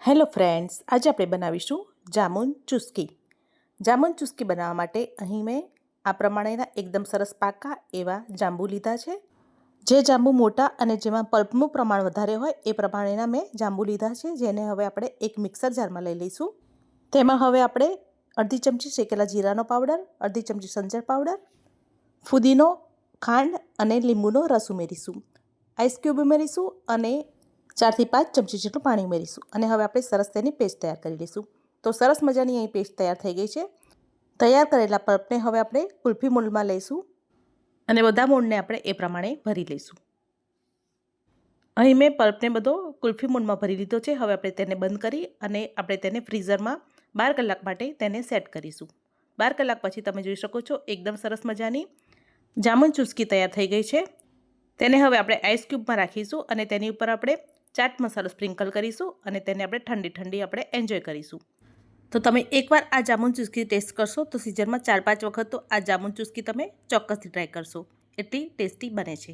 Hello friends, આજે આપણે બનાવીશું જામુન ચુસ્કી. જામુન ચુસ્કી બનાવવા માટે અહીં મેં આ પ્રમાણેના એકદમ સરસ પાકા એવા જાંબુ લીધા છે. જે જાંબુ મોટા અને જેમાં પલ્પનું પ્રમાણ વધારે હોય એ પ્રમાણેના મેં જાંબુ લીધા છે, જેને હવે આપણે એક મિક્સર જારમાં લઈ લઈશું. તેમાં હવે આપણે અડધી ચમચી શેકેલા જીરાનો પાવડર, અડધી ચમચી સંચળ પાવડર, ફુદીનો, ખાંડ અને લીંબુનો રસ ઉમેરીશું. આઈસ ક્યુબ ઉમેરીશું અને 4 થી 5 ચમચી જેટલું પાણી ઉમેરીશું અને હવે આપણે સરસ તેની પેસ્ટ તૈયાર કરી લઈશું. તો સરસ મજાની અહીં પેસ્ટ તૈયાર થઈ ગઈ છે. તૈયાર કરેલા પલ્પને હવે આપણે કુલ્ફી મોલ્ડમાં લઈશું અને બધા મોલ્ડને આપણે એ પ્રમાણે ભરી લઈશું. અહીં મેં પલ્પને બધો કુલ્ફી મોલ્ડમાં ભરી લીધો છે. હવે આપણે તેને બંધ કરી અને આપણે તેને ફ્રીઝરમાં 12 કલાક માટે તેને સેટ કરીશું. 12 કલાક પછી તમે જોઈ શકો છો એકદમ સરસ મજાની જામુન ચુસ્કી તૈયાર થઈ ગઈ છે. તેને હવે આપણે આઈસ ક્યુબમાં રાખીશું અને તેની ઉપર આપણે ચાટ મસાલો સ્પ્રિંકલ કરીશું અને તેને આપણે ઠંડી આપણે એન્જોય કરીશું. તો તમે એકવાર આ જામુન ચુસ્કી ટેસ્ટ કરશો તો સિઝનમાં 4-5 વખત તો આ જામુન ચુસ્કી તમે ચોક્કસથી ટ્રાય કરશો. એટલી ટેસ્ટી બને છે.